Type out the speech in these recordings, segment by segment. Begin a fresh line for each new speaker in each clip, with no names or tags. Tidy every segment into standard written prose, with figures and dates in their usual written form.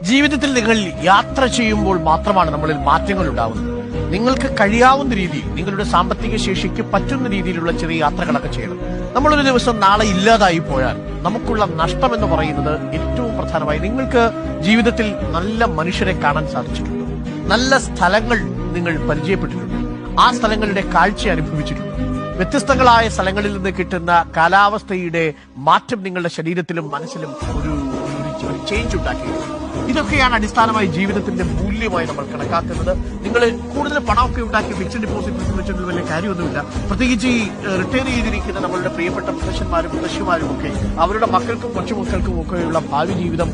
ജീവിതത്തിൽ നിങ്ങൾ യാത്ര ചെയ്യുമ്പോൾ മാത്രമാണ് നമ്മളിൽ മാറ്റങ്ങൾ ഉണ്ടാവുന്നത്. നിങ്ങൾക്ക് കഴിയാവുന്ന രീതിയിൽ, നിങ്ങളുടെ സാമ്പത്തിക ശേഷിക്ക് പറ്റുന്ന രീതിയിലുള്ള ചെറിയ യാത്രകളൊക്കെ ചെയ്യണം. നമ്മളൊരു ദിവസം നാളെ ഇല്ലാതായി പോയാൽ നമുക്കുള്ള നഷ്ടം എന്ന് പറയുന്നത് ഏറ്റവും പ്രധാനമായി നിങ്ങൾക്ക് ജീവിതത്തിൽ നല്ല മനുഷ്യരെ കാണാൻ സാധിച്ചിട്ടുണ്ട്, നല്ല സ്ഥലങ്ങൾ നിങ്ങൾ പരിചയപ്പെട്ടിട്ടുണ്ട്, ആ സ്ഥലങ്ങളുടെ കാഴ്ച അനുഭവിച്ചിട്ടുണ്ട്, വ്യത്യസ്തങ്ങളായ സ്ഥലങ്ങളിൽ നിന്ന് കിട്ടുന്ന കാലാവസ്ഥയുടെ മാറ്റം നിങ്ങളുടെ ശരീരത്തിലും മനസ്സിലും ഒരു ചേഞ്ച് ഉണ്ടാക്കിയിട്ടുണ്ട്. ഇതൊക്കെയാണ് അടിസ്ഥാനമായി ജീവിതത്തിന്റെ മൂല്യമായി നമ്മൾ കണക്കാക്കുന്നത്. നിങ്ങൾ കൂടുതൽ പണമൊക്കെ ഉണ്ടാക്കി ഫിക്സഡ് ഡിപ്പോസിറ്റ് വെച്ചിട്ട് വലിയ കാര്യമൊന്നുമില്ല. പ്രത്യേകിച്ച് ഈ റിട്ടയർ ചെയ്തിരിക്കുന്ന നമ്മളുടെ പ്രിയപ്പെട്ട മുത്തശ്ശന്മാരും മുത്തശ്ശിമാരും ഒക്കെ അവരുടെ മക്കൾക്കും കൊച്ചുമക്കൾക്കും ഒക്കെയുള്ള ഭാവി ജീവിതം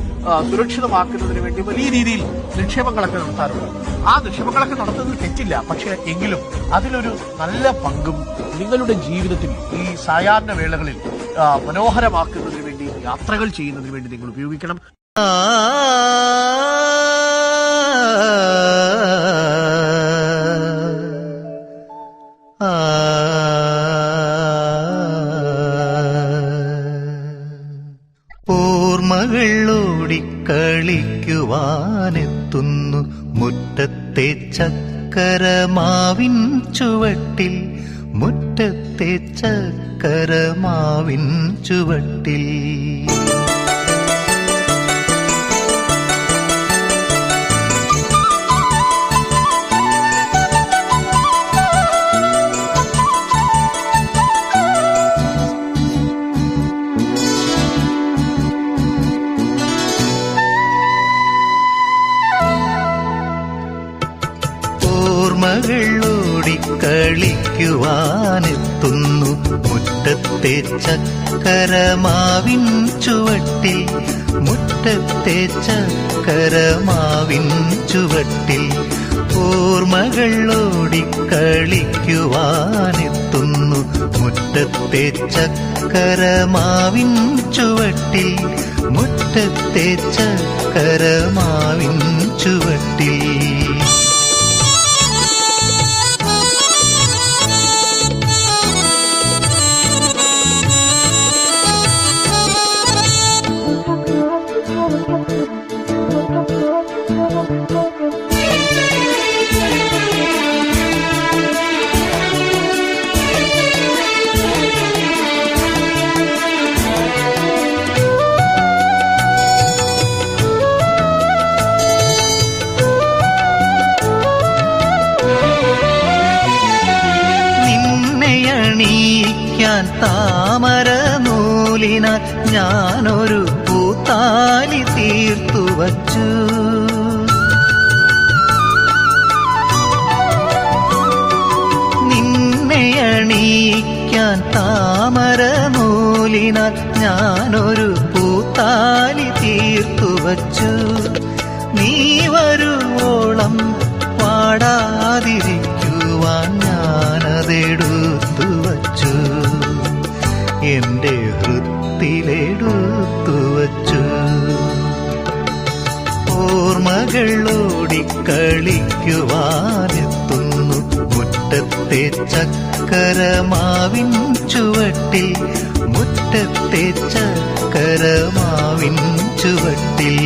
സുരക്ഷിതമാക്കുന്നതിന് വേണ്ടി വലിയ രീതിയിൽ നിക്ഷേപങ്ങളൊക്കെ നടത്താറുണ്ട്. ആ നിക്ഷേപങ്ങളൊക്കെ നടത്തുന്നത് തെറ്റില്ല, പക്ഷെ എങ്കിലും അതിലൊരു നല്ല പങ്കും നിങ്ങളുടെ ജീവിതത്തിൽ ഈ സായാഹ്ന വേളകളിൽ മനോഹരമാക്കുന്നതിന് വേണ്ടി, യാത്രകൾ ചെയ്യുന്നതിന് വേണ്ടി നിങ്ങൾ ഉപയോഗിക്കണം.
ഓർമ്മകളോടിക്കളിക്കുവാനെത്തുന്നു മുറ്റത്തെ ചക്കരമാവിൻ ചുവട്ടിൽ, മുറ്റത്തെ ചക്കരമാവിൻ ചുവട്ടിൽ. ഓർമ്മകളോടിക്കളിക്കുവാനെത്തുന്നു മുറ്റത്തെ ചക്കരമാവിൻ ചുവട്ടിൽ, മുറ്റത്തെ ചക്കരമാവിൻ ചുവട്ടിൽ. ഓർമ്മകളോടിക്കളിക്കുവാനെത്തുന്നു മുറ്റത്തെ ചക്കരമാവിൻ ചുവട്ടിൽ, മുറ്റത്തെ ചക്കരമാവിൻ ചുവട്ടിൽ. ണീക്കാൻ താമര നൂലിനാൽ ഞാനൊരു പൂത്താലി തീർത്തു വച്ചു. നിന്നെ അണിയിക്കാൻ താമര നൂലിനാൽ ഞാനൊരു പൂത്താലി തീർത്തു വച്ചു. നീ വരുവോളം പാടാതിരിക്കുവാൻ ഞാനതെടുത്തു വച്ചു, എന്റെ ഹൃത്തിലെടുത്തു വച്ചു. ഓർമ്മകളോടിക്കളിക്കുവാനെത്തുന്നു മുറ്റത്തെ ചക്കരമാവിൻ ചുവട്ടിൽ, മുറ്റത്തെ ചക്കരമാവിൻ ചുവട്ടിൽ.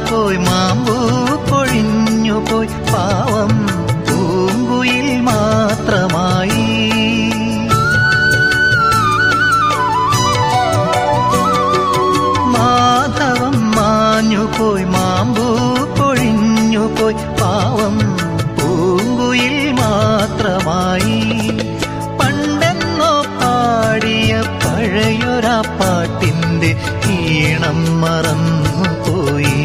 പോയി മാമ്പൂ പൊഴിഞ്ഞു പോയി, പാവം പൂങ്കുയിൽ മാത്രമായി. മാധവം മാഞ്ഞു പോയി മാമ്പൂ പൊഴിഞ്ഞു പോയി, പാവം പൂങ്കുയിൽ മാത്രമായി. പണ്ടെന്നോ പാടിയ പഴയൊരാ പാട്ടിന്റെ ഈണം മറന്നു പോയി,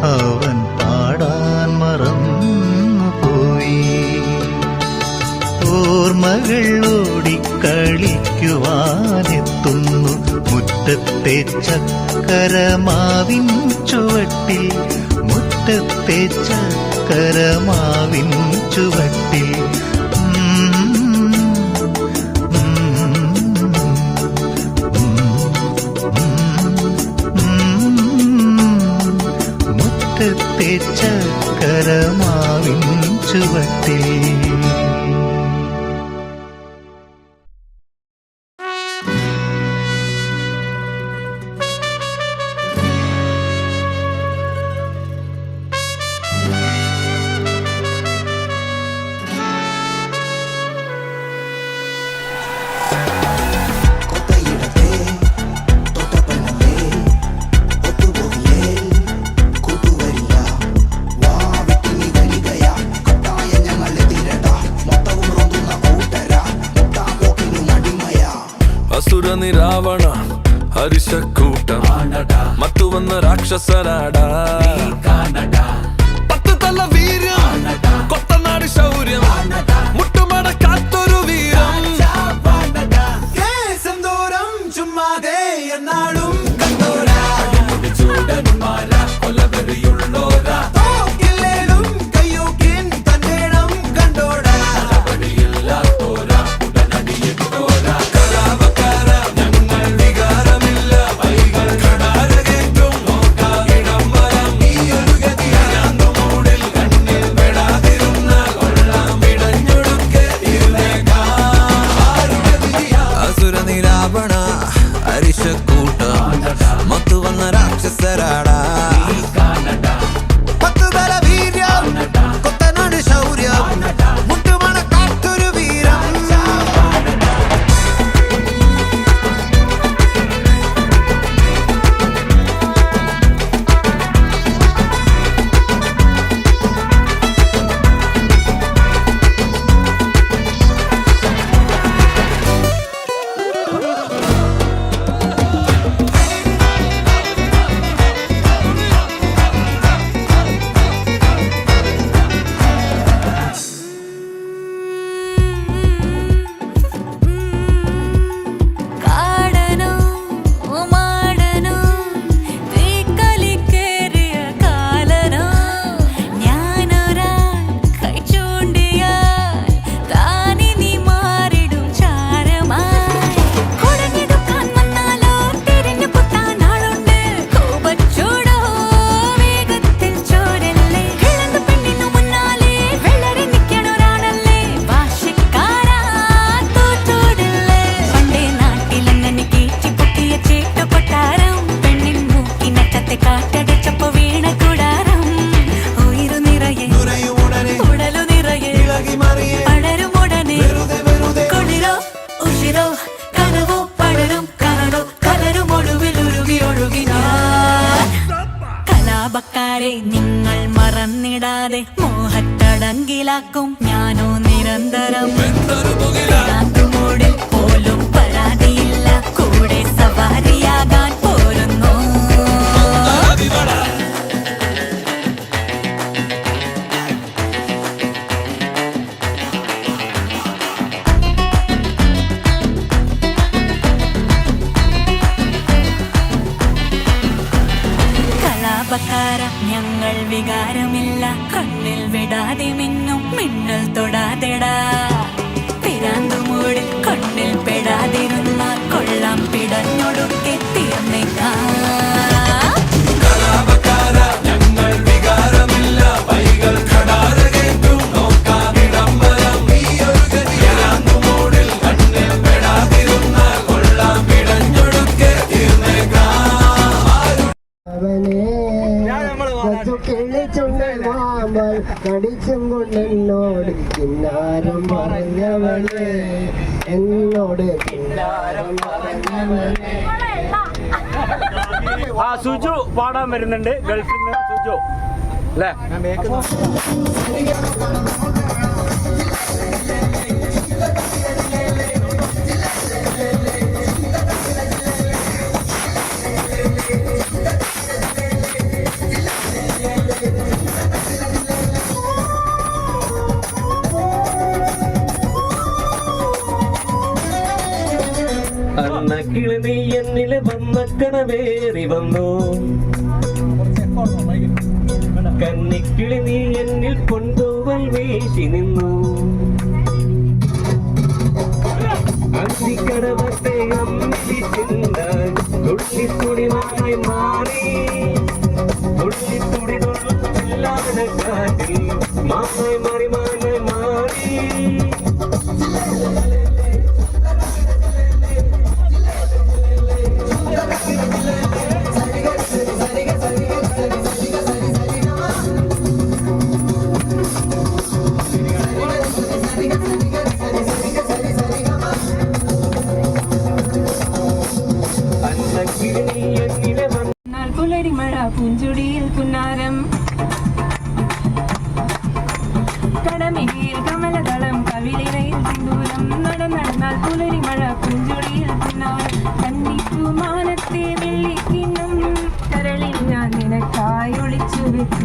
അവൻ പാടാൻ മറന്നു പോയി. ഓർമ്മകളോടിക്കളിക്കുവാൻ മുറ്റത്തെ ചക്കരമാവിൻ ചുവട്ടിൽ മുറ്റത്തെ ചക്കരമാവിൻ ചുവട്ടിൽ മുറ്റത്തെ ചക്കരമാവിൻ ചുവട്ടിൽ.
ಅಸುರನಿ ರಾವಣ ಹರಿಶಕೂಟ ಮತ್ತು ವನ್ನ ರಾಕ್ಷಸರಾಡ പത്ത് തല വീര്യം കൊത്തനാട് ശൗര്യം മുട്ടുമട കാത്തൊരു വീരം
േശന്തോരം ചുമ്മാതെ എന്നാളും കണ്ടോരാ ചൂടന്മാര കൊലവെറിയുള്ളോരാ തോക്കില്ലേലും കയ്യൂക്കിൻ തന്നേണം കണ്ടോടാ വഴിയില്ലാത്തോരാ ഉടനടിയെത്തോരാ കലാപക്കാര ഞങ്ങൾ വികാരമില്ല വൈകൾ കടാരകേറ്റും നോക്കായിടം വരം ഈ ഒരു ഗതിയാണ്ടു മൂടിൽ കണ്ണിൽ പെടാതിരുന്ന കൊള്ളാം പിടഞ്ഞൊടുക്കെ
ಅಸುರ ನಿರಾವಣ ಹರಿಶಕೂಟ ಮತ್ತು ವನ್ನ ರಾಕ್ಷಸರಾಡ
പത്ത് തല വീര്യം കൊത്തനാട് ശൗര്യം മുട്ടുമണ കാത്തൊരു വീരം
കാടനോ മാടനോ തീക്കലിക്കേറിയ കാലനോ ഞാനൊരാൾ കൈ ചൂണ്ടിയാൽ താനിനി മാറിടും ചാരമായി കുടഞ്ഞെടുക്കാൻ വന്നാലോ തിരിഞ്ഞു പൊട്ടാൻ ആളുണ്ട് കോപച്ചൂടോ വേഗത്തിൽ ചോരല്ലേ കിളന്നു പെണ്ണിനു മുന്നാലെ വെള്ളരി നിൽക്കണൊരാളല്ലേ വാശിക്കാരാ തോറ്റോടില്ലേ പണ്ടേ നാട്ടിലങ്ങനെ കീറ്റി പൊക്കിയ ചേട്ട കൊട്ടാരം പെണ്ണിൻ മൂക്കിനറ്റത്തെ കാറ്റടിച്ചപ്പോ വീണ കൂടാരം ഉയിരു നിറയെ ഉടലു നിറയെ പടരും ഉടനെ കുളിരോ ഉഷിരോ കനവോ പടരും കനടോ കലരും ഒടുവിൽ ഉരുകി ഒഴുകി ഞാൻ കലാപക്കാരെ നിങ്ങൾ മറന്നിടാതെ മോഹത്തടങ്കിലാക്കും ഞാനോ നിരന്തരം മൂടിൽ പോലും പരാതിയില്ല കൂടെ സവാരിയാകാൻ പോരുന്നു കലാപക്കാര ഞങ്ങൾ വികാരമില്ല കണ്ണിൽ വിടാതെ മിന്നും മിന്നൽ തൊടാതെടാ പിരാന്തുമൂടി കണ്ണിൽ പെടാതിരുന്ന കൊള്ളാം പിടഞ്ഞൊടുക്കെ തീർന്നേക്കാം
ഞങ്ങൾ വികാരമില്ല വൈകൾ കടാരകേറ്റും നോക്കാമിടം വരം ഈ ഒരു ഗതിയാണ്ടു മൂടിൽ കണ്ണിൽ പെടാതിരുന്ന കൊള്ളാം പിടഞ്ഞൊടുക്കെ
കടിച്ചും കൊണ്ടെന്നോട് കിന്നാരം പറഞ്ഞവളെ എന്നോട് കിന്നാരം പറഞ്ഞവളെ.
ആ സുജു പാടാൻ വരുന്നുണ്ട് ഗൾഫിൽ നിന്ന് സുജു അല്ലേ
കണ്ണക്കിളി നീ എന്നിൽ വന്ന കനവേറി വന്നു കന്നിക്കിളി നീ എന്നിൽ കൊണ്ടുവൽ വീശി നിന്നു അന്തിക്കടവത്തെ അമ്മി ചിന്താൻ തുള്ളിത്തുടിമായി മാറി തുള്ളിത്തുടി തൊല്ലാതെ കാറ്റിൽ മാനായി മാറി മാനായി മാറി
പുലരിമഴ പൂഞ്ചുടിയിൽ പുന്നാരം കടമിഴിയിൽ കമലദളം കവിളിരയിൽ സിന്ദൂരം നടന്നാൽ പുലരിമഴ പൂഞ്ചുടിയിൽ പുന്നാരം കന്നിപ്പൂമാനത്തെ വെള്ളിക്കിണ്ണം കരളിൽ ഞാൻ നിനക്കായി ഒളിച്ചു വെച്ചു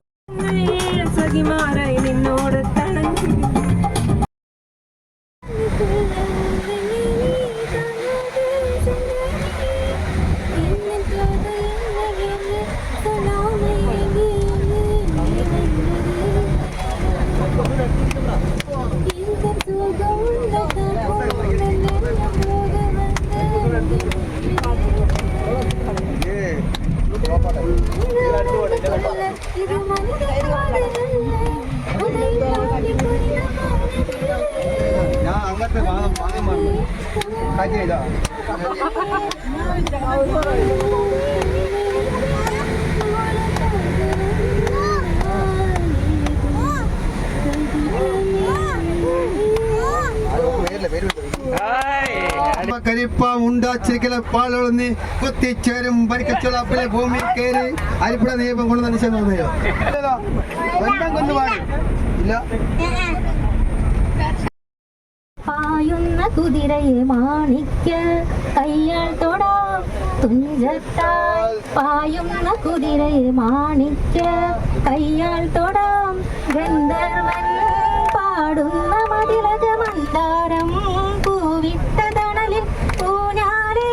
സഖിമാരായി നിന്നോട് തണഞ്ഞു
ഞാൻ അങ്ങനത്തെ കാര്യം കരിപ്പ ഉണ്ടാച്ചിരിക്കല പാളൊളി കുത്തിച്ചേരും പരിക്കച്ചുളപ്പിലെ ഭൂമിയിൽ കയറി അരിപ്പുഴ ദീപം കൊണ്ട് മനുഷ്യൻ തോന്നിയോ ബന്ധം കൊണ്ടുപോയി ഇല്ല.
പായുന്ന കുതിരയെ മാണിക്ക കയ്യാൽ തൊടാം തുഞ്ചത്താൽ പായുന്ന കുതിരയെ മാണിക്ക കയ്യാൽ തൊടാം ഗന്ധർവൻ പാടുന്ന മതിലക മന്ദാരം പൂവിട്ട തണലിൽ ഊഞ്ഞാലേ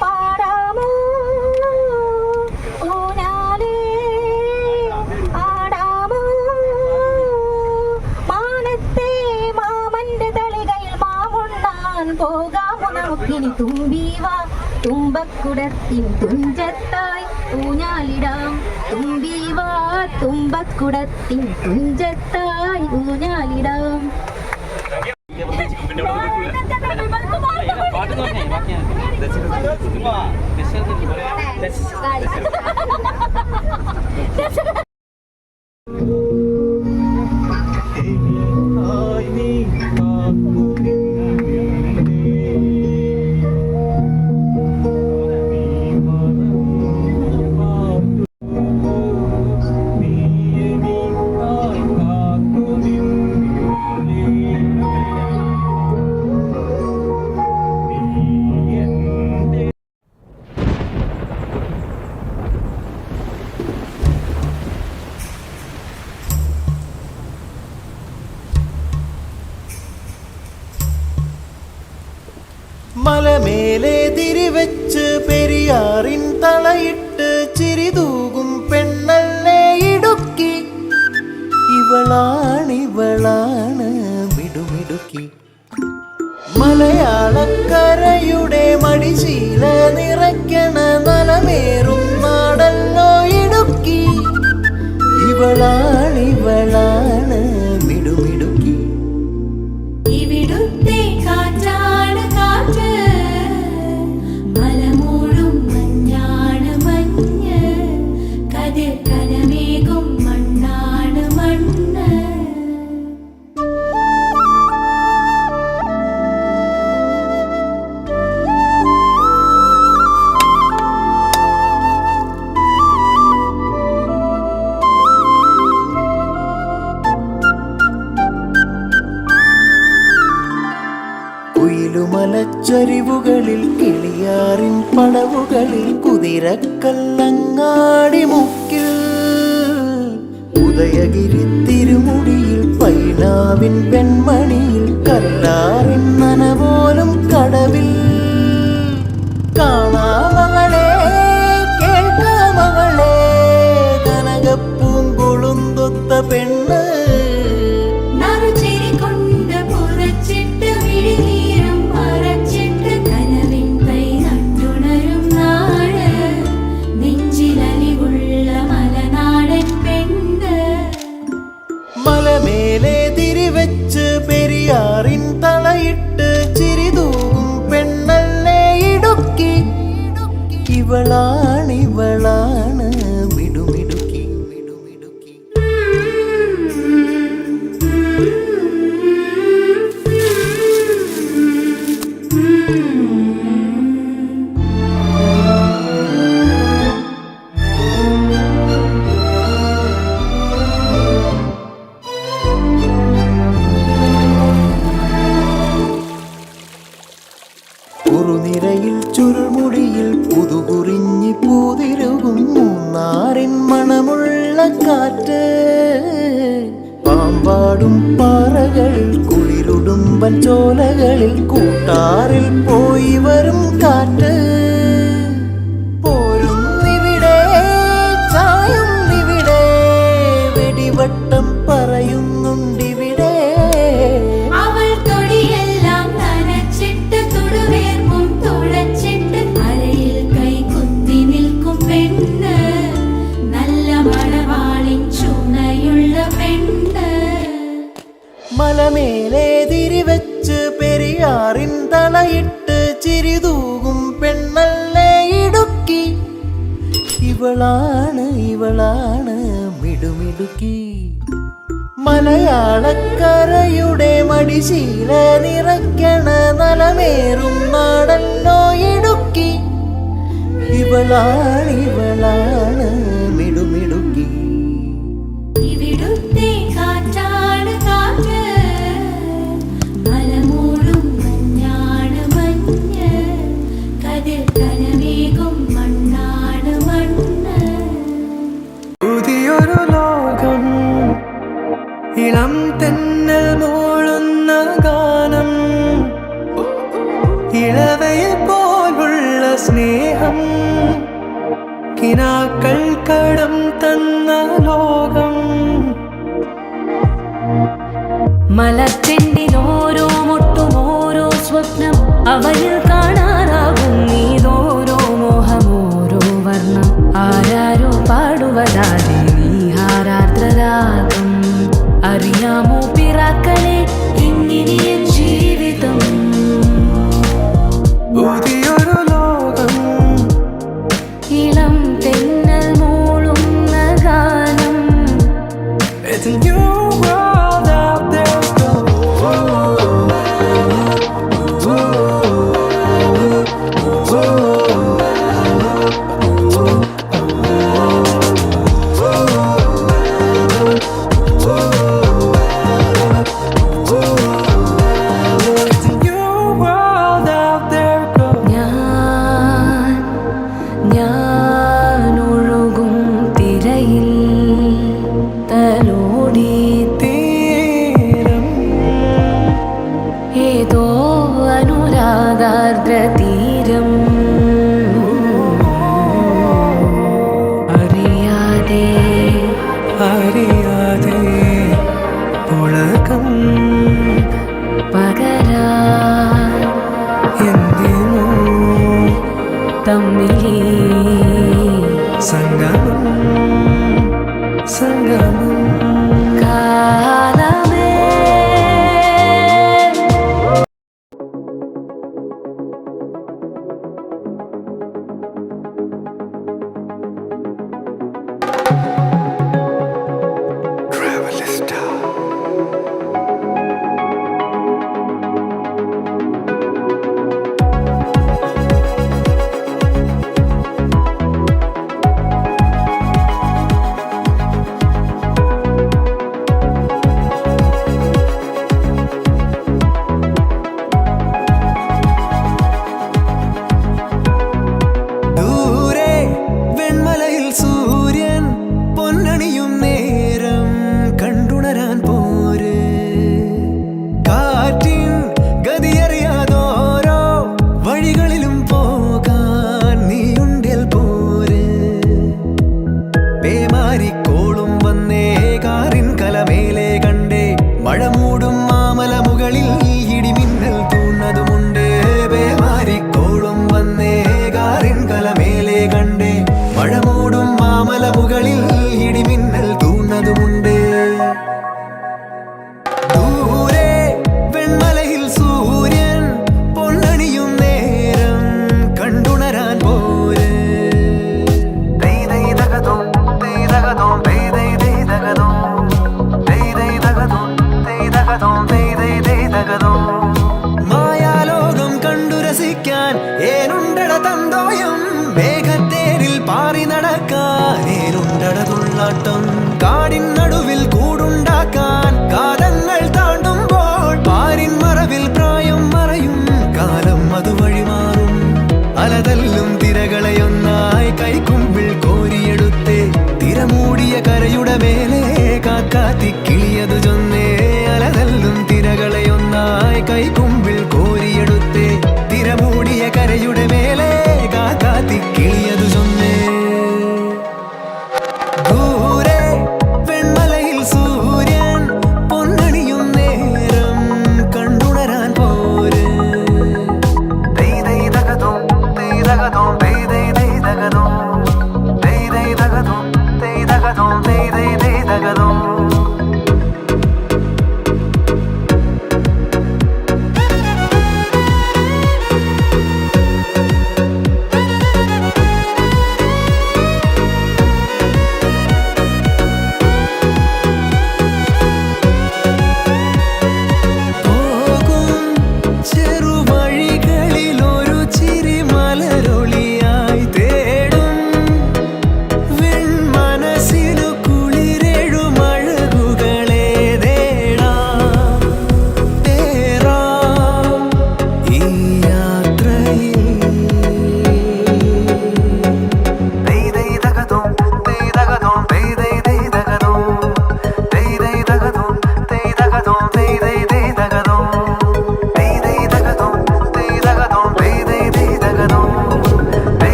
പാടാമോ ഊഞ്ഞാലേ ആടാമോ മാനത്തെ മാമന്റെ തളികയിൽ മാമുണ്ണാൻ പോകാമോ നമുക്കിനി തുമ്പീവാ തുമ്പക്കുടത്തിൻ തുഞ്ചത്തായി ഊഞ്ഞാലിടാം തുമ്പീവാ തുമ്പക്കുടത്തിൻ തുഞ്ചത്തായി ഊഞ്ഞാലിടാം.
മലമേലെ തിരിവെച്ച് പെരിയാറിൻ തളയിട്ട് ചിരിതൂകും പെണ്ണല്ലേ ഇടുക്കി ഇവളാണ് മിടുമിടുക്കി മലയാളക്കരയുടെ മടിശീല നിറയ്ക്കണ നലമേറും നാടല്ലോ ഇടുക്കി ഇവളാണ് മിടുമിടുക്കി.
ഇവിടുത്തെ കാറ്റാണ് കാറ്റ് മലമൂടും മഞ്ഞാണ് മഞ്ഞ് കതിർ കനമേകും മണ്ണാണ് മണ്ണ്.
മലച്ചരിവുകളിൽ കിളിയാറിൻ പടവുകളിൽ കുതിരക്കല്ലങ്ങാടി മുക്കിൽ ഉദയഗിരി തിരുമുടിയിൽ പൈനാവിൻ പെൺമണിയിൽ കല്ലാറിൻ നനപോലും കടവിൽ മലമേലെ തിരിവെച്ച് പെരിയാറിൻ തളയിട്ട് ചിരിതൂകും പെണ്ണല്ലേ ഇടുക്കി. ഇവളാണ് മിടുമിടുക്കി. കുറുനിരയിൽ ചുരുൾമുടിയിൽ പുതുകുറിഞ്ഞി പൂതിരുകും മൂന്നാറിൻ മണമുള്ള കാറ്റ്. പാമ്പാടും പാറകളിൽ കുളിരുടുമ്പൻ ചോലകളിൽ കൂട്ടാറിൽ പോയി വരും കാറ്റ്. പോരുന്നിവിടെ ചായുന്നിവിടെ വെടിവട്ടം പറയുന്നുണ്ടിവിടെ.
അവൾ തൊടിയെല്ലാം നനച്ചിട്ട് തുടുവേർപ്പും തുളച്ചിട്ട് അരയിൽ കൈ കുത്തി നിൽക്കും പെണ്ണ്, നല്ല മണവാളിൻ ചുണയുള്ള പെണ്ണ്.
മലമേലെ തിരിവെച്ച് പെരിയാറിൻ തളയിട്ട് ചിരിതൂകും പെണ്ണല്ലേ ഇടുക്കി. ഇവളാണ് മിടുമിടുക്കി. മലയാളക്കരയുടെ മടിശീല നിറയ്ക്കണ നലമേറും നാടല്ലോ ഇടുക്കി. ഇവളാണ് മിടുമിടുക്കി.
ഇവിടുത്തെ കാറ്റാണ് കാറ്റ്, മലമൂടും മഞ്ഞാണ് മഞ്ഞ്, കതിർ കനമേകും മണ്ണാണ് മണ്ണ്.
പുതിയൊരു ലോകം ഇളം തെന്നൽ മൂളുന്ന ഗാനം, ഇളവയിൽ പോലുള്ള സ്നേഹം, കിനാക്കൾ കടം തന്ന ലോകം.
മലത്തിൻ്റെ ഓരോ മുട്ടും ഓരോ സ്വപ്നം, അവയിൽ കാണാറാകും നീതോരോ മോഹം ഓരോ വർണ്ണം. ആരാരോ പാടുവതാതെ നീഹാരാർദ്രരാഗം, അറിയാമോ പിറാക്കളെ ഇങ്ങനെ ജീവിതം.
പുതിയൊരു ലോകം
ഇളം തെന്നൽ മൂളുന്ന ഗാനം.
It's a new world out there. It's a new world out there.
ഞാൻ ഒഴുകും തിരയിൽ തലോടി
തീരം
ഏതോ അനുരാഗാർദ്ര തീരം. അറിയാതെ
അറിയാതെ പുളകം
പകരാൻ
എന്തിനോ
തമ്മിലേ
സംഗമം
കാലമേ.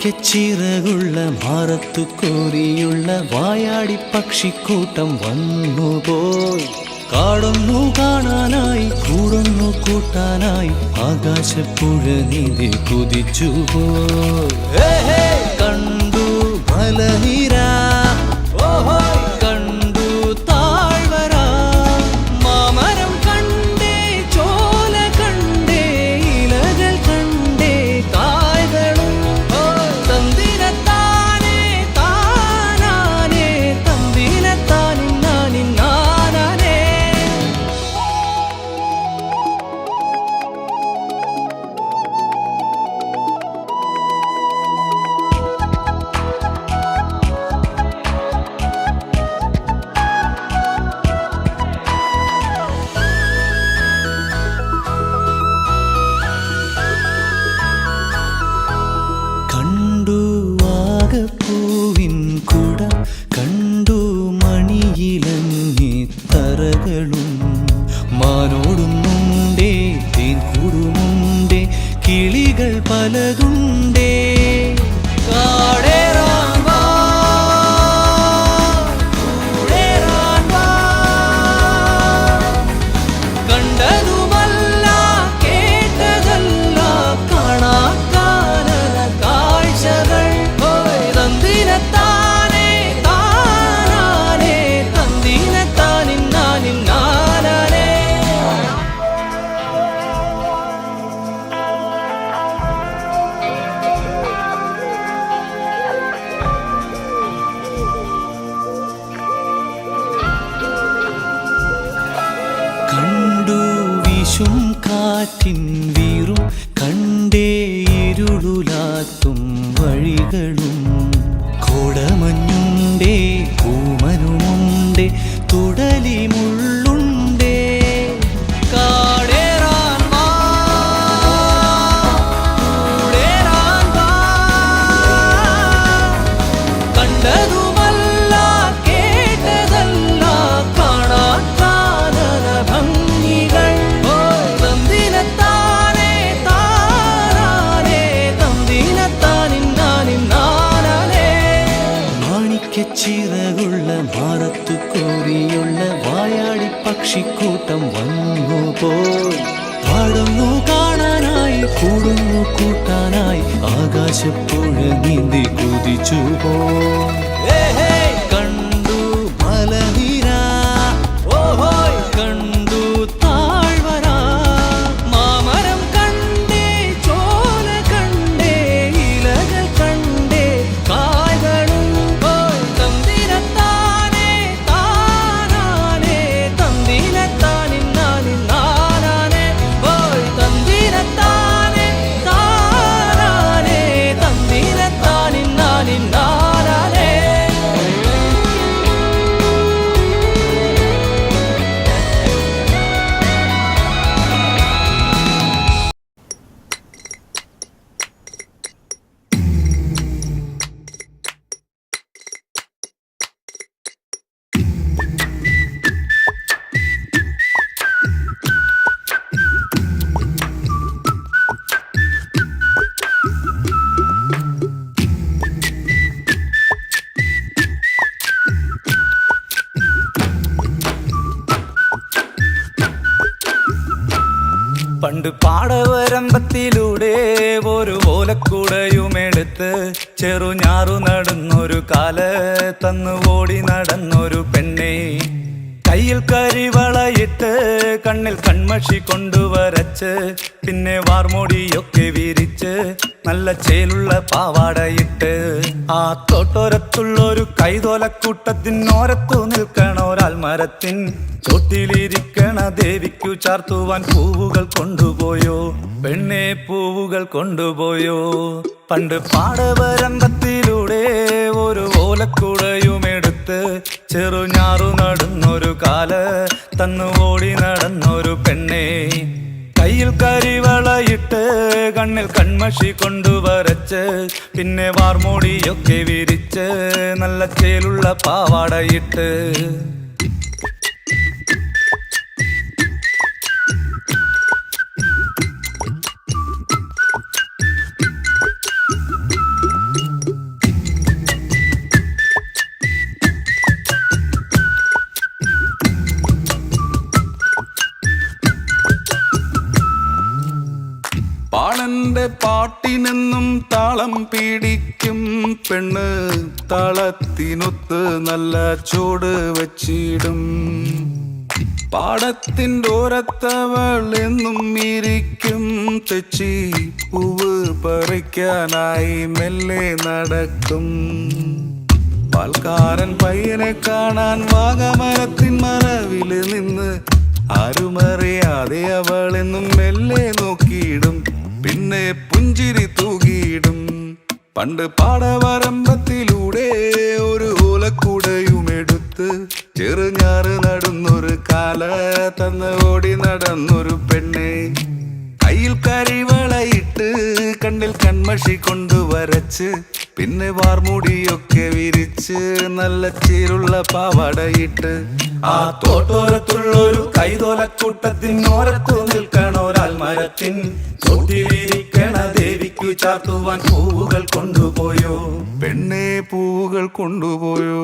മാണിക്കച്ചിറകുള്ള മാറത്തു കോരിയുള്ള വായാടി പക്ഷിക്കൂട്ടം വന്നുപോയി. കാടൊന്നു കാണാനായി കൂടൊന്നു കൂട്ടാനായി ആകാശപ്പുഴ നീതി കുതിച്ചുപോയി. കണ്ടു മലനിര, കണ്ടു താഴ്വര, മാമരം കണ്ടേ, ചോല കണ്ടേ, ഇലകൾ കണ്ടേ, കായ്കളും തന്തിരത്താനേ താനാനേ, തന്തിരത്താനിന്നാനിന്നാനേ. കണ്ടു ആകപ്പൂവിൻ കുട, കണ്ടു മണിയിലങ്ങി തറകളും, മാനോടുന്നുണ്ടേ തേൻ കൂടുമുണ്ടേ, കിളികൾ പലതുണ്ടേ. കാടേറാൻ വാ, കൂടേറാൻ വാ. കണ്ടതുമല്ല കേട്ടതല്ല കാണാക്കാനല കാഴ്ചകൾ. തന്തിനത്താനേ താനാനേ, തന്തിനത്താനിന്നാനിന്നാനേ. കണ്ടു വീശും കാറ്റിൻ വീറും, കണ്ടേ ഇരുളുലാത്തും വഴികളും, കോടമഞ്ഞുണ്ടേ പൂമനുമുണ്ടേ, തുടലി മുള്ളുണ്ടേ. കാടേറാൻ വാ, കൂടേറാൻ വാ. കണ്ടതുമല്ല കേട്ടതല്ല കാണാക്കാനല ഭംഗികൾ. തന്തിനത്താനേ താനാനേ, തന്തിനത്താനിന്നാനിന്നാനേ. മാണിക്കച്ചിറകുള്ള മാറത്തു കോരിയുള്ള വായാടി പക്ഷിക്കൂട്ടം വന്നുപോയി. പാടുന്നു കാണാനായി കൂടുന്നു കൂട്ടാനായി ആകാശപ്പുഴ നീന്തി കുതിച്ചുപോയി. കണ്ടു മലനിര, കണ്ടു താഴ്വര, മാമരം കണ്ടേ, ചോല കണ്ടേ, ഇലകൾ കണ്ടേ, കായ്കളും തന്തിരത്താനേ താനാനേ, തന്തിരത്താനിന്നാനിന്നാനേ. തന്തിരത്താനേ താനാനേ, തന്തിരത്താനിന്നാനിന്നാനേ.
പണ്ട് പാടവരമ്പത്തിലൂടെ ഒരു ഓലക്കുടയുമെടുത്ത് ചെറുഞാറു നടന്നൊരു കാല് തന്നു ഓടി നടന്നൊരു പെണ്ണെ. കയ്യിൽ കരിവളയിട്ട് കണ്ണിൽ കൺമഷി കൊണ്ടുവരച്ച് പിന്നെ വാർമോടിയൊക്കെ വിരിച്ച് നല്ല ചേലുള്ള പാവാടയിട്ട് ആ തോട്ടോരത്തുള്ളൊരു കൈതോലക്കൂട്ടത്തിനോരത്തു നിൽക്കണ ഒരാൾ മരത്തിൻ ചോട്ടിലിരിക്കണ ദേവിക്കു ചാർത്തുവാൻ പൂവുകൾ കൊണ്ടുപോയോ പെണ്ണെ, പൂവുകൾ കൊണ്ടുപോയോ. പണ്ട് പാടവരമ്പത്തിലൂടെ ഒരു ഓലക്കുടയുമെടുത്ത് ചെറുഞാറു നടന്നൊരു കാല് തന്നു ഓടി നടന്നൊരു പെണ്ണെ. കയ്യിൽ കരിവളയിട്ട് കണ്ണിൽ കൺമഷി കൊണ്ടുവരച്ച് പിന്നെ വാർമോടിയൊക്കെ വിരിച്ച് നല്ല ചേലുള്ള പാവാടയിട്ട് താളം പിടിക്കും പെണ്ണ് താളത്തിനൊത്ത് നല്ല ചോട് വച്ചിടും പാടത്തിൻ്റെ ഓരത്തവൾ എന്നും ഇരിക്കും തെച്ചി പൂവ് പറിക്കാനായി മെല്ലെ നടക്കും പാൽക്കാരൻ പയ്യനെ കാണാൻ വാഗമരത്തിൻ മറവില് നിന്ന് ആരുമറിയാതെ അവളെന്നും മെല്ലെ നോക്കിയിടും പിന്നെ പുഞ്ചിരി തൂകിയിടും പണ്ട് പാടവരമ്പത്തിലൂടെ ഒരു ഓലക്കുടയുമെടുത്ത് ചെറുഞാറ് നടന്നൊരു കാല തന്ന് ഓടി നടന്നൊരു പെണ്ണെ കയ്യിൽ കരിവളയിട്ട് കണ്ണിൽ കൺമഷി കൊണ്ട് വരച്ച് പിന്നെ വാർമുടിയൊക്കെ വിരിച്ച് നല്ല ചീരുള്ള പാവാടയിട്ട് ആ തോട്ടോരത്തുള്ളൊരു കൈതോലക്കൂട്ടത്തിനോരത്തു നിൽക്കണോരാൽ മരത്തിൻ തൊട്ടിലിരിക്കണ ദേവിക്കു ചാർത്തുവാൻ പൂവുകൾ കൊണ്ടുപോയോ പെണ്ണെ പൂവുകൾ കൊണ്ടുപോയോ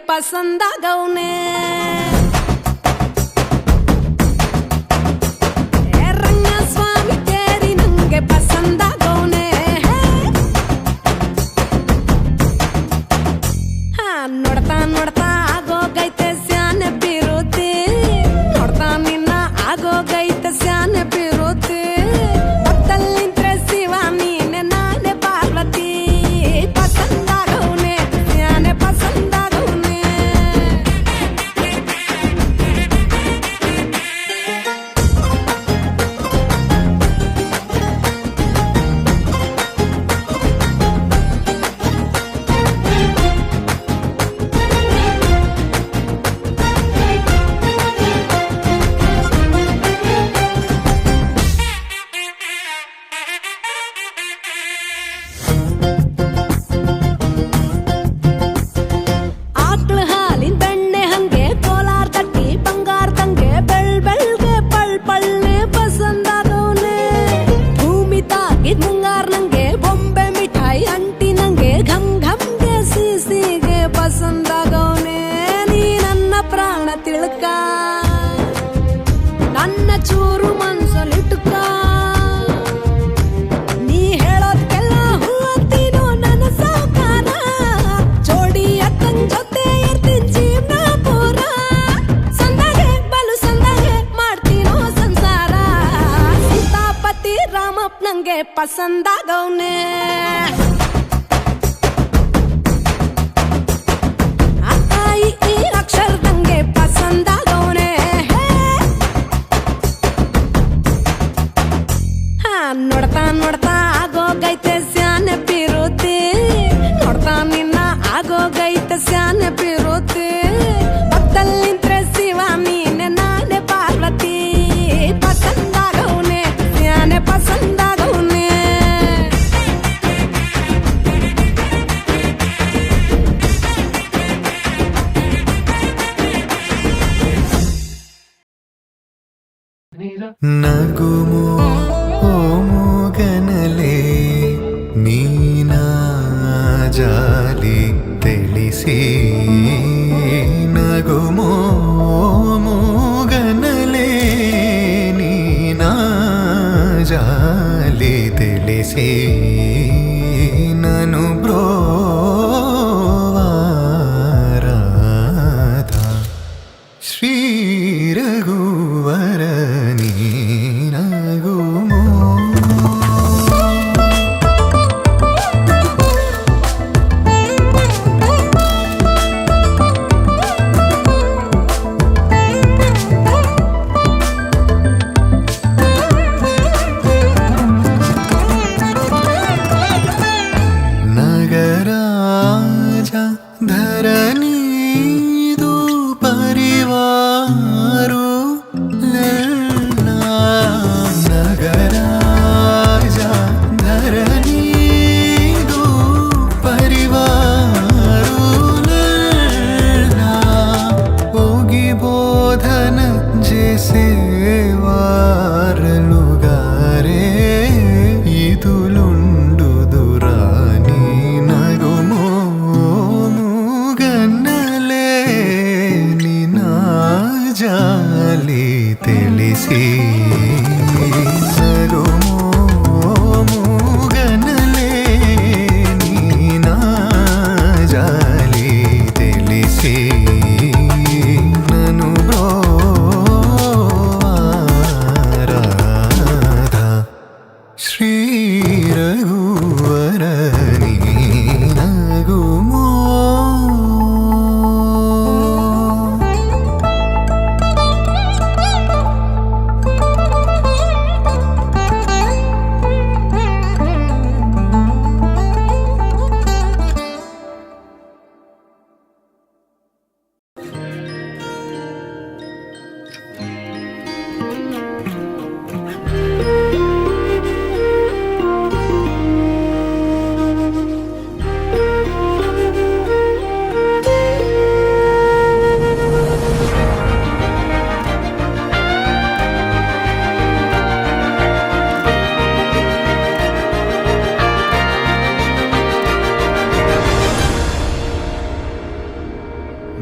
ಪಸಂದಾಗವ್ನೆ ರಂಗಸ್ವಾಮಿ ಕೇರಿ ನಂಗೆ ಪಸಂದಾಗವ್ನೆ ನೋಡ್ತಾ ನೋಡ್ತಾ ಆಗೋಗೈತೆ ಸ್ಯಾನೆ ಬಿರುತಿ ನೋಡ್ತಾ ನಿನ್ನ ಆಗೋಗೈತೆ ಸ್ಯಾನೆ ಬಿರುತಿ ಪಕ್ಕದಲ್ಲಿಂತ್ರೆ ಶಿವ ನೀನೆ ನಾನೇ ಪಾರ್ವತಿ ಪಸಂದಾಗವ್ನೆ ಸ್ಯಾನೆ ಪಸಂದಾಗವ್ನೆ ಆಕ್ಳ ಹಾಲಿನ ಬೆಣ್ಣೆ ಹಂಗೆ ಕೋಲಾರ ತಟ್ಟಿ ಬಂಗಾರದಂಗೆ ಬೆಳ್ಗೆ ಪಳ್ಳೆ ಪಸಂದಾಗವ್ನೆ ಭೂಮಿ ತಾಗಿದ್ ಮುಂಗಾರ ನಂಗೆ ಬೊಂಬೆ ಮಿಠಾಯಿ ಅಂಟಿ ನಂಗೆ ಘಮ್ಗೆ ಸಿಸಿಗೆ ಪಸಂದಾಗವ್ನೆ ನೀ ನನ್ನ ಪ್ರಾಣ ತಿಳ್ಕ ನನ್ನ ಚೂರು ಮನ್ಸಲ್ಲಿಟ್ಟುಕ ನೀ ಹೇಳೋದ್ಕೆಲ್ಲ ಹೂವತ್ತೀನೋ ನನ್ನ ಸಾಕಾರ ಜೋಡಿ ಅಕ್ಕನ್ ಜೊತೆ ಇರ್ತೀನಿ ಜೀವನ ಪೂರ ಸಂದಾಗೆ ಬಲು ಸಂದಾಗೆ ಮಾಡ್ತೀನೋ ಸಂಸಾರ ಸೀತಾಪತಿ ರಾಮಪ್ಪ ನಂಗೆ ಪಸಂದಾಗವ್ನೆ ಈ ಅಕ್ಷರದಂಗೆ ಪಸಂದಾಗವ್ನೆ ನೋಡ್ತಾ ನೋಡ್ತಾ ಆಗೋಗೈತೆ ಸ್ಯಾನೆ ಬಿರುತಿ ನೋಡ್ತಾ ನಿನ್ನ ಆಗೋಗೈತೆ ಸ್ಯಾನೆ ಬಿರುತಿ ಪಕ್ಕದಲ್ಲಿಂತ್ರೆ ಶಿವ ನೀನೆ ನಾನೇ ಪಾರ್ವತಿ ಪಸಂದಾಗವ್ನೆ ಸ್ಯಾನೆ ಪಸಂದಾಗವ್ನೆ
ನಗುಮೋ ಓ ಮೂಗನಲೆ ನೀನಾ ಜಾಲಿ ತಿಳಿಸಿ ನಗುಮೋ ಮೂಗನಲೆ ನೀನಾ ಜಾಲಿ ತಿಳಿಸಿ ನನು ಬ್ರೋವಾರಾಧ ಶ್ರೀ ರಘುವರ ನೀನಗುಮೋ ನಗರಾಜ ಧರಣಿದು ಪರಿವಾರು ನಗರಾಜ ಧರಣಿದು ಪರಿವಾರು ಹೋಗಿ ಬೋಧನ ಜೇಸೇವಾರಲುಗಾರೆ ಇದುಲುಂಡು ದುರಾನಿ ನಗುಮೋ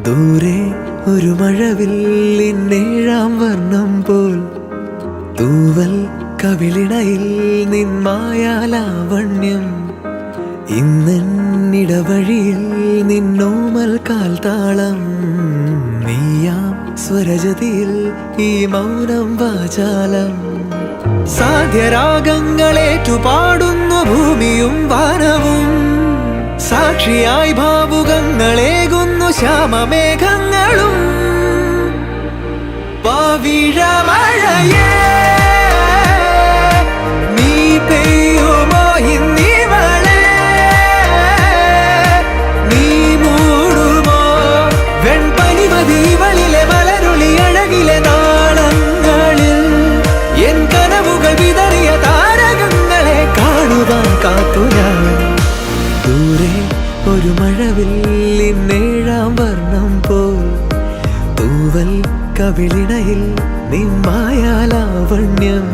ദൂരെ ഒരു മഴവില്ലിന്നേഴാം വർണ്ണം പോൽ തൂവൽ കവിളിണയിൽ നിന്മായാലാവണ്യം ഇന്നിടവഴിയിൽ നിന്നോമൽ കാൽത്താളം നീയാം സ്വരജതിയിൽ ഈ മൗനം വാചാലം സാധ്യരാഗങ്ങളേറ്റുപാടുന്നു ഭൂമിയും വാനവും സാക്ഷിയായി ഭാവുകങ്ങളേകുന്നു ശ്യാമമേഘങ്ങളും പവിഴമഴയേ നീ പെയ്യുമോ ഇന്നിവളെ നീ മൂടുമോ വെൺപനിമതിവളിലെ മലരുളി അഴകിലെ നാളങ്ങളിൽ എൻ കനവുകൾ വിതറിയ താരകങ്ങളെ കാണുവാൻ കാത്തു ഞാൻ ദൂരെ ഒരു മഴവില്ലിന്നേഴാം വർണ്ണം പോൽ തൂവൽ കവിളിണയിൽ നിന്മായാലാവണ്യം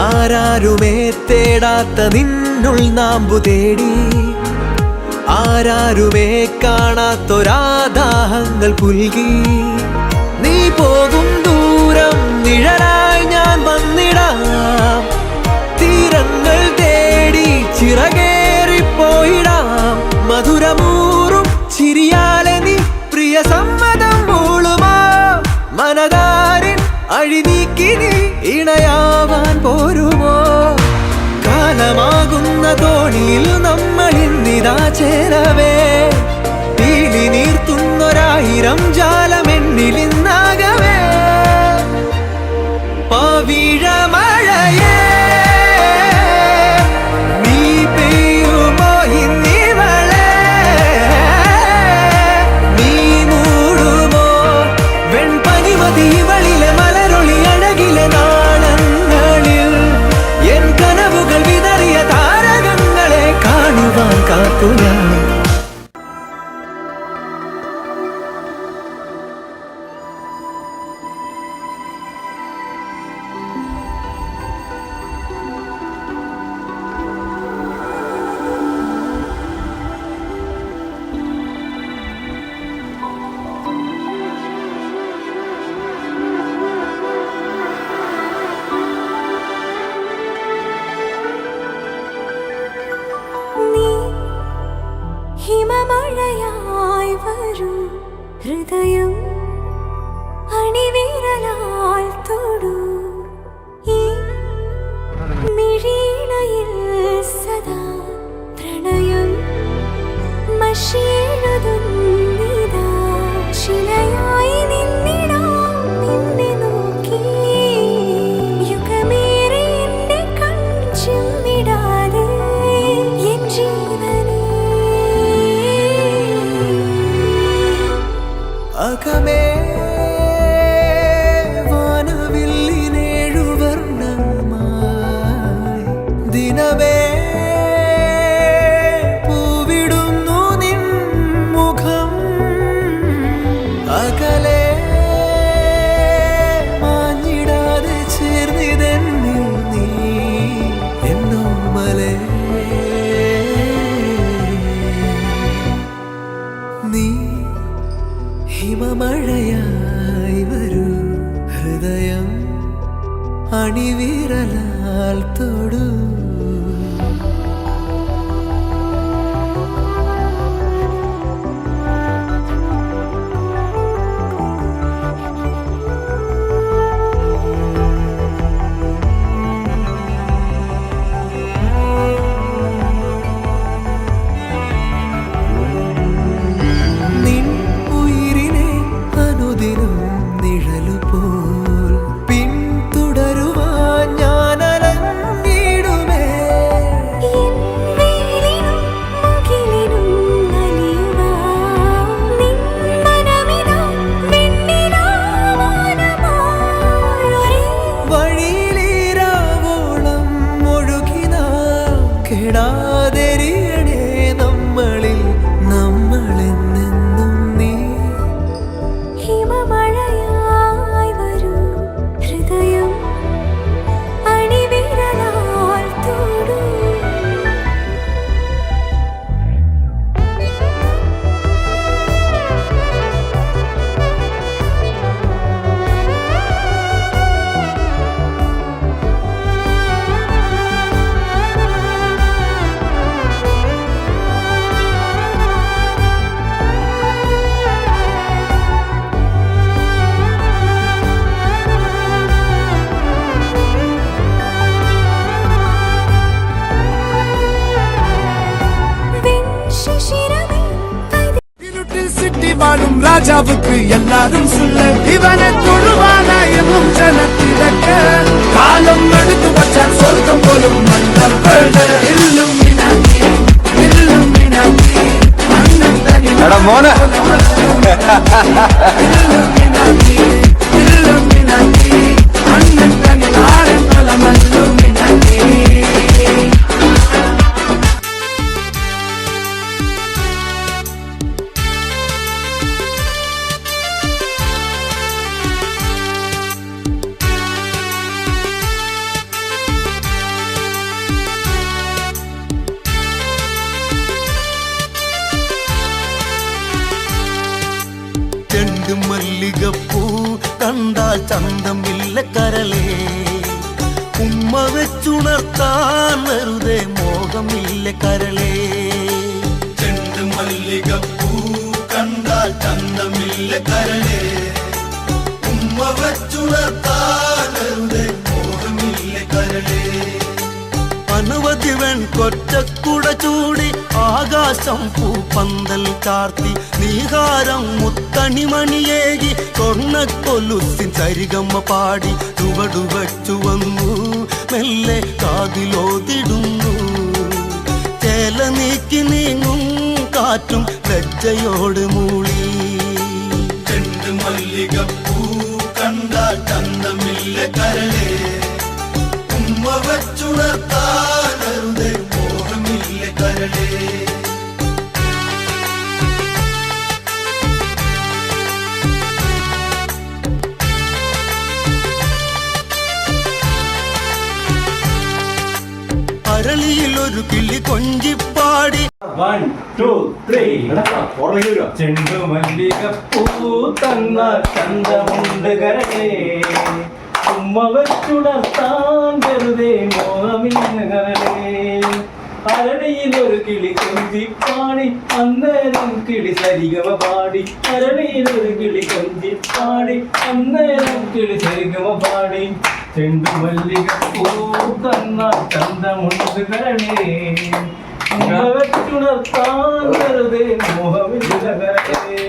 ആരാരുമേ തേടാത്ത നിന്നുൾ നാമ്പു തേടി ആരാരുമേ കാണാത്തൊരാദാഹങ്ങൾ പുൽകി നീ പോകും ദൂരം നിഴലായി ഞാൻ വന്നിടാം തീരങ്ങൾ തേടി ചിറകേറിപ്പോയിടാം മധുരമൂറും ചിരിയാലെ നീ പ്രിയ സമ്മതം മൂളുമാ മനതാരിൻ അഴിനീക്കി നീ ഇണയാവാൻ പോരുമോ കാലമാകുന്ന തോണിയിൽ നമ്മൾ ഇന്നിതാ ചേരവേ പീലി നീർത്തുന്നൊരായിരം ജാലമെന്നിലിന്നാകവേ പവിഴമഴയേ നീ പെയ്യുമോ ഇന്നിവളെ നീ മൂടുമോ വെൺപനിമതിവളിലെ മലരൊളി അഴകിലെ നാളങ്ങളിൽ എൻ കനവുകൾ വിതറിയ താരകങ്ങളെ കാണുവാൻ കാത്തു ഞാൻ
ഹിമമഴയായി വരും ഹൃദയം അണിവിരലാൽ തൊടൂ ഈ മിഴിയിണയിൽ സദാ പ്രണയം മഷിയെഴുതുന്നിതാ ശിലയായി നിന്നിടാം നിന്നെ നോക്കി യുഗമേറെ എന്റെ കൺചിമ്മിടാതെ എൻ ജീവനേ
അകമേ വാനവില്ലിനേഴുവർണ്ണമായി ദിനമേ പൂവിടുന്നു നിൻ മുഖം അകലെ മാഞ്ഞിടാതെ ചേർന്നിതെന്നിൽ നീ എന്നോമലേ നീ ഹിമമഴയായി വരൂ ഹൃദയം അണിവിരലാൽ തൊടൂ നിൻ ഉയിരിനെ അനുദിനം നിഴലുപോൽ പിന്തുടരുവാൻ ഞാൻ അലഞ്ഞിടുമേ
ராஜாவுக்கு எல்லாரும் சொல்ல இவனை தொழுவானா என்னும் ஜனத்திடக்க காலம் எடுத்து வச்சான் சொர்க்கம் போலும் மன்னர்கள் இல்லும் மினாக்கி இல்லும் மினாக்கி அண்ணன் தனி மோன இல்லும் மினாக்கி இல்லும் மினாக்கி அண்ணன் தனி ஆரன் பலமல்லும் மினாக்கி ചെണ്ടു മല്ലികപ്പൂ കണ്ടാൽ ചന്തമില്ല കരളേ ഉമ്മ വെച്ചുണർത്താൻ വെറുതെ മോഹമില്ല കരളേ ചെണ്ടു മല്ലികപ്പൂ കണ്ടാൽ ചന്തമില്ല കരളേ ഉമ്മ വെച്ചുണർത്താൻ വെറുതെ മോഹമില്ല കരളേ അനവധി വെൺകൊറ്റക്കുട ചൂടി ആകാശം പൂപ്പന്തൽ ചാർത്തി നീഹാരം മുത്തണിമണിയേകി സ്വർണ്ണക്കൊലുസിൻ സരിഗമ്മ പാടി ചുവടുവച്ചു വന്നു മെല്ലെ കാതിലോതിടുന്നു ചേല നീക്കി നീങ്ങും കാറ്റും ലജ്ജയോട് മൂളി ചെണ്ടു മല്ലികപ്പൂ കണ്ടാൽ ചന്തമില്ല കരളേ ഉമ്മ വെച്ചുണർത്താനരുതേ മോഹമില്ല കരളേ അരളിയിലൊരു കിളി കൊഞ്ചിപ്പാടി
1 2 3 ചെണ്ടുമല്ലികപ്പൂ തന്ന ചന്തമുണ്ട് കരളേ ഉമ്മ വെച്ചുണർത്താൻ വെറുതെ മോഹമില്ല കരളേ അരണിയിലൊരു കിളി കൊഞ്ചിപ്പാടി അന്നേരം കിളി സരിഗമ പാടി അരണിയിലൊരു കിളി കൊഞ്ചിപ്പാടി അന്നേരം കിളി സരിഗമ പാടി ചെണ്ടുമല്ലികപ്പൂ തന്ന ചന്തമുണ്ട് കരളേ ഉമ്മ വെച്ചുണർത്താൻ വെറുതെ മോഹമില്ല കരളേ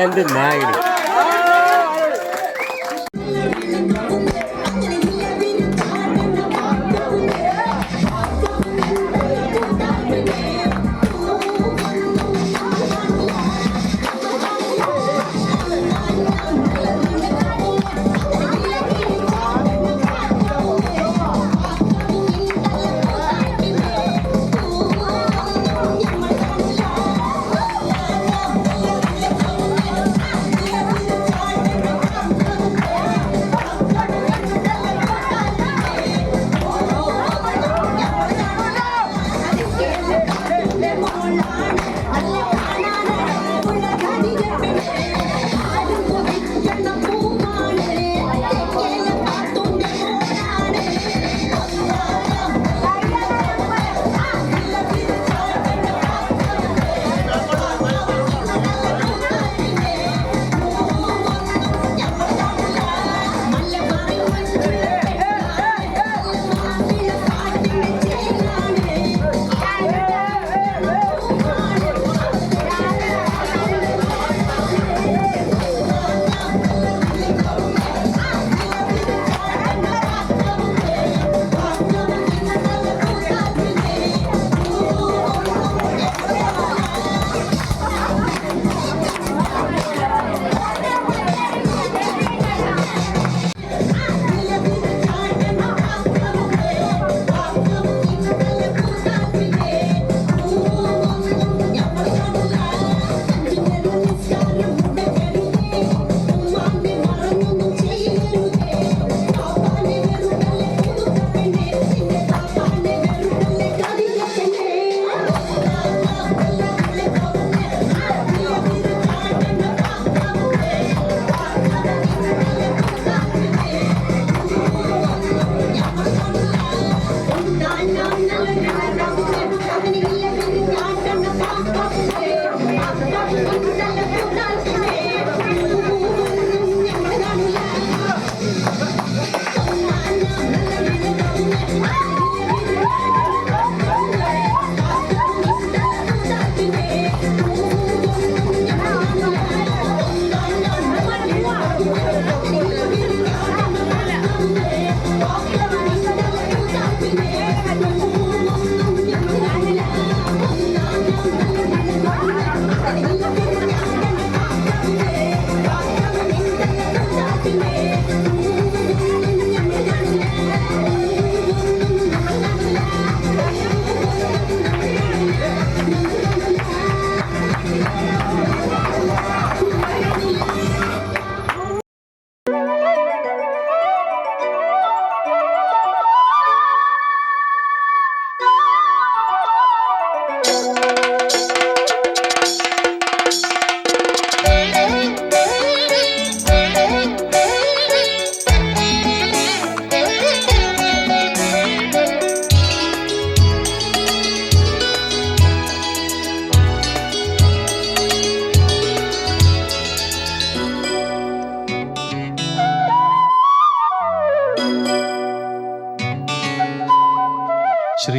എന്ത് നാഗിനി.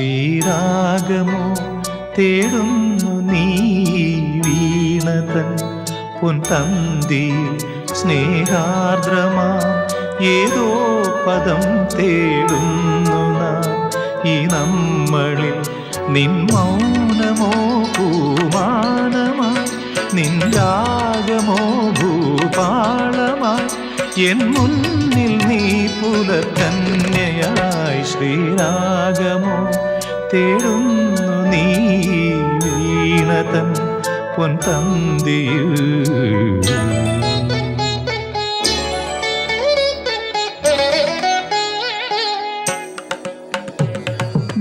ശ്രീരാഗമോ തേടുന്നു നീ വീണതൻ പൊൻതന്തിയിൽ സ്നേഹാർദ്രമാ ഏതോ പദം തേടുന്നു നാം ഈ നമ്മളിൽ നിൻ മൗനമോ പൂമാനമായി നിൻ രാഗമോ ഭൂപാളമായി എൻ മുന്നിൽ നീ പുലർകന്യയായി ശ്രീരാഗമോ തേടുന്നു നീ വീണതൻ പൊൻതന്തിയിൽ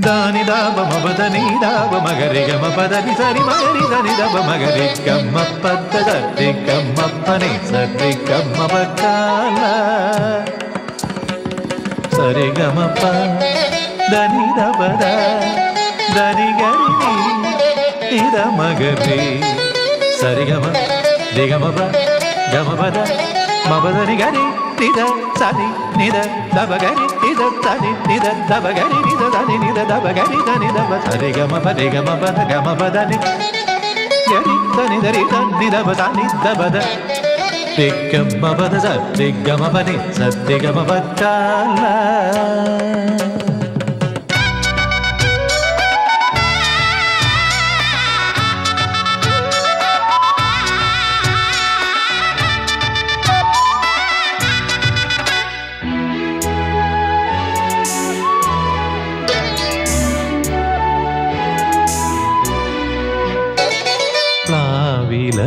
ದಾನಿ ದಾಬ ಮಬದನಿ ದಾಬ ಮಗರಿ ಗಮ ಪದನಿ ಸರಿ ಮಗರಿ ಧನಿ ದಬ ಮಗರಿ ಗಮ್ಮ ಪದ್ದ ದಿ ಗಮ್ಮಪ್ಪನಿ ಸರಿ ಗಮ್ಮ ಬಕ್ಕಾಲ ಸರಿ ಗಮಪ ಧನಿ ದಬದ ಧನಿ ಗರಿ ನಿದ ಮಗರಿ ಸರಿ ಗಮ ದಿ ಗಮ ಪದ ಮಬದನಿ ಗರಿ ನಿದ ಸನಿ ನಿದ ದಬಗರಿ ನಿದ ಸನಿ ನಿದ ದಬಗರಿ ನಿದ ಸನಿ ನಿದ ದಬಗರಿ ಧನಿ ದಬ ಸರಿ ಗಮ ಪದ ಗಮ ಪದ ನಿ ഗരിതനിധരി തന്നിധപ തനിധപദ തിഗമപദ സത്തിഗമപനി സത്തിഗമപക്കാല. പ്ലാവില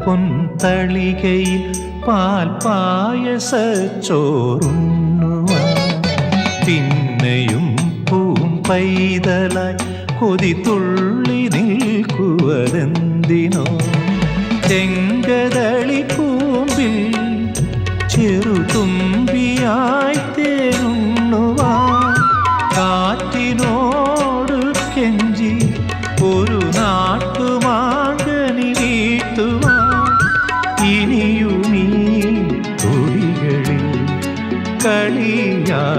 പൊൻതളികയിൽ പാൽ പായസ ചോറുണ്ണുവാൻ പിന്നെയും പൂം പൈതലായി കൊതി തുള്ളി നിൽക്കുവതെന്തിനോ ചെങ്കതളി പൂമ്പിൽ ചെറുതുമ്പിയായി തേനുണ്ണുവാൻ കാറ്റിനോട് കെഞ്ചി ഒരു നാട്ടുമാങ്കനി വീട്ടുവാൻ ഇനിയുമീ തൊടികളിൽ കളിയാടാമോതും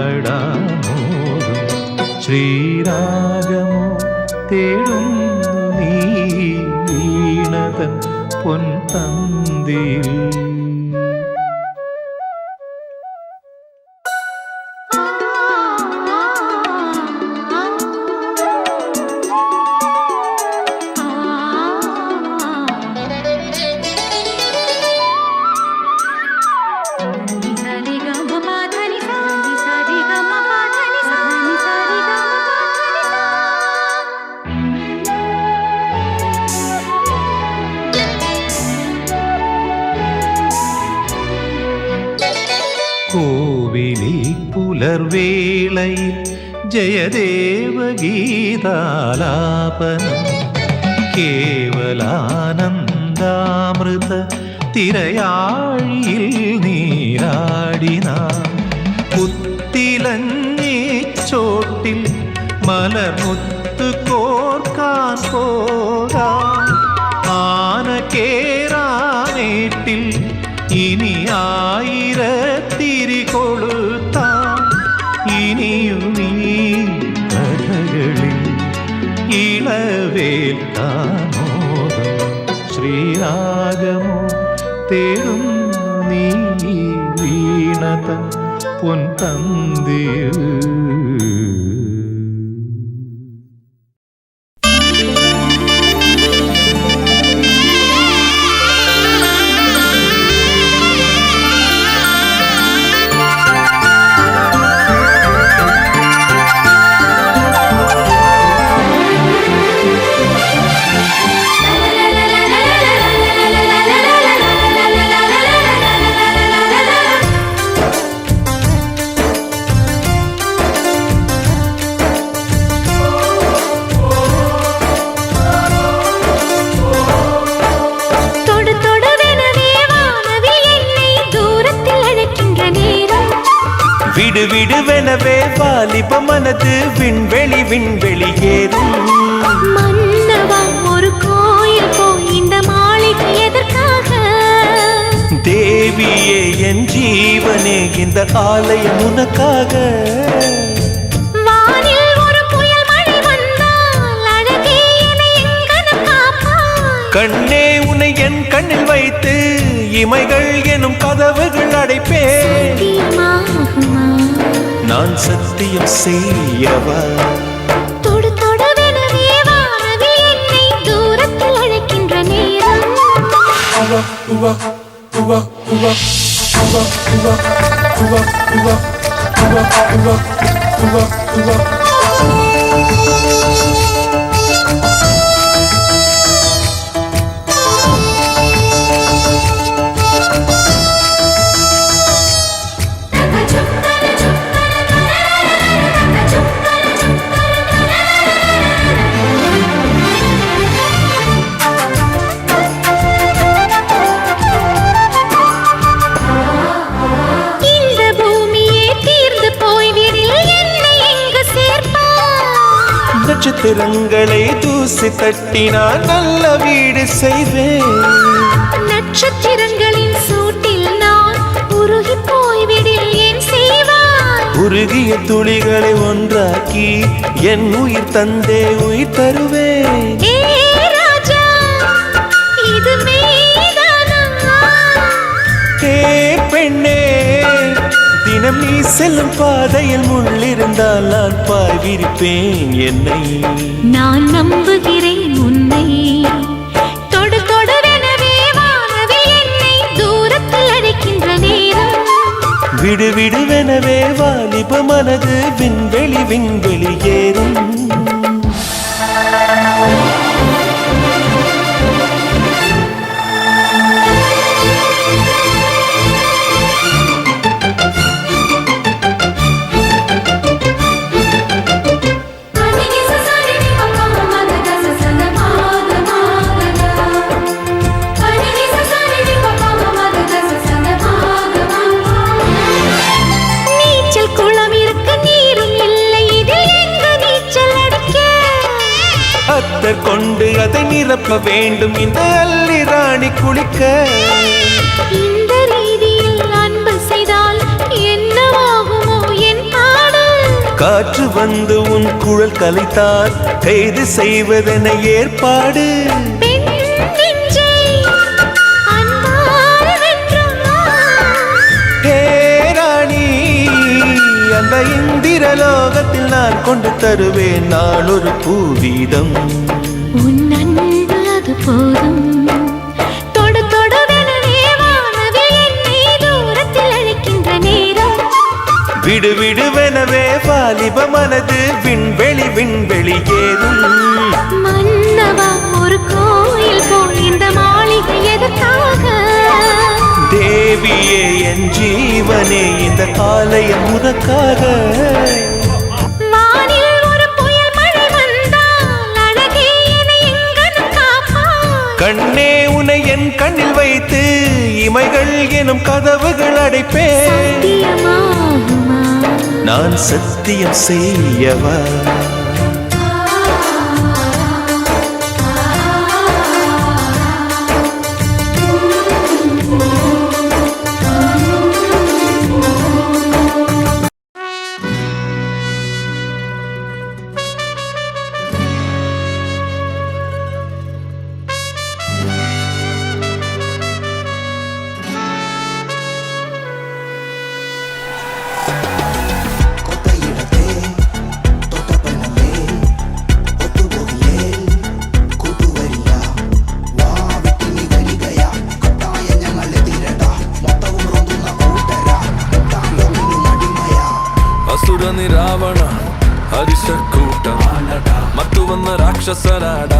ശ്രീരാഗമോ തേടുന്നു നീ വീണതൻ പൊൻതന്തിയിൽ. കോവിലിൽ പുലർവേളയിൽ ജയദേവഗീതാലാപനം കേവലാനന്ദാമൃത തിരയാഴിയിൽ നീരാടിന പുത്തിലഞ്ഞി ചോട്ടിൽ മലർമുത്ത് കോർക്കാൻ പോകാം ആന കേറാനേട്ടിൽ ഇനി ആയിരത്തിരി കൊളുത്താം ഇനിയുമീ കഥകളിൽ ഇളവേൽക്കാമോദം ശ്രീരാഗമോ തേടുന്നു നീ വീണത പൊൻതന്തിയിൽ.
விடுவிடுவெனவே வாலிப மனது விண்வெளி விண்வெளி ஏறும்.
மன்னவா ஒரு கோயில் போய் இந்த மாளிகை எதற்காக?
தேவியே என் ஜீவனே இந்த ஆலயம் உனக்காக.
வானில் ஒரு புயல் மழை வந்தால் அழகே என்னை எங்கனம் காப்பாய்.
கண்ணே உன்னை என் கண்ணில் வைத்து இமைகள் எனும் கதவுகள் அடைப்பேன். நான் சத்தியம் செய்யவா?
தொடு தொடுவெனவே வானவில் என்னை தூரத்தில் அழைக்கின்ற நேரம்.
நட்சத்திரங்களை தூசி தட்டினால் நல்ல வீடு செய்வேன்.
நட்சத்திரங்களின் சூட்டில் நான் உருகி போய்விடில் ஏன் செய்வாய்?
உருகிய துளிகளை ஒன்றாக்கி என் உயிர் தந்தே உயிர் தருவேன்.
ஏ ராஜா
நீ செல்லும் பாதையில் முள்ளிருந்தால் நான் பாய் விரிப்பேன் என்னை.
நான் நம்புகிறேன் உன்னை. தொடு தொடரெனவே வானவில் என்னை தூரத்தில் அழைக்கின்ற நேரம்.
விடு விடுவெனவே வாலிப மனது விண்வெளி விண்வெளி ஏறும்.
நீச்சல் குளம் இருக்க நீரும் இல்லை, இதில் எங்கு நீச்சல் அடிக்க?
அத்தர் கொண்டு அதை நிரப்ப வேண்டும் இந்த அல்லி ராணி குளிக்க.
இந்த ரீதியில் அன்பு செய்தால் என்னவாகுமோ என் பாடு?
காற்று வந்து உன் குழல் கலைத்தால் கைது செய்வதென ஏற்பாடு.
பெண் நெஞ்சை அன்பால் வென்றார்.
ஹே ராணி, அந்த இந்திரலோகத்தில் நான் கொண்டு தருவேன் நாள் ஒரு பூவீதம்.
உன் அன்பு அது போதும். தொடு தொடரெனவே வானவில் என்னை தூரத்தில் அழைக்கின்ற நேரம்.
விடு விடுவெனவே வாலிப மனது விண்வெளி விண்வெளி ஏறும்.
மன்னவா, ஒரு கோயில் போல் இந்த மாளிகை எதற்காக?
தேவியே என் ஜீவனே இந்த ஆலயம் உனக்காக.
வானில் ஒரு புயல் மழை வந்தால் அழகே என்னை எங்கனம் காப்பாய்.
கண்ணே உனை என் கண்ணில் வைத்து இமைகள் எனும் கதவுகள் அடைப்பேன்.
சத்தியமாகுமா?
நான் சத்தியம் செய்யவா?
ಅಸುರನಿ ರಾವಣ ಹರಿಷ ಕೂಟ ಮತ್ತು ಒಂದು ರಾಕ್ಷಸರಾಡ.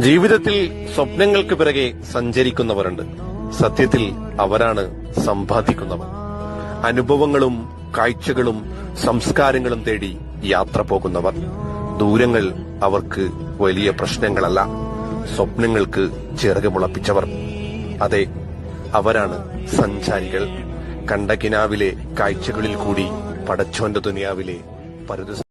ജീവിതത്തിൽ സ്വപ്നങ്ങൾക്ക് പിറകെ സഞ്ചരിക്കുന്നവരുണ്ട്. സത്യത്തിൽ അവരാണ് സമ്പാദിക്കുന്നവർ. അനുഭവങ്ങളും കാഴ്ചകളും സംസ്കാരങ്ങളും തേടി യാത്ര പോകുന്നവർ. ദൂരങ്ങൾ അവർക്ക് വലിയ പ്രശ്നങ്ങളല്ല, സ്വപ്നങ്ങൾക്ക് ചിറകുമുളപ്പിച്ചവർ. അതെ, അവരാണ് സഞ്ചാരികൾ. കണ്ട കിനാവിലെ കാഴ്ചകളിൽ കൂടി പടച്ചോന്റെ ദുനിയാവിലെ പരദൂഷ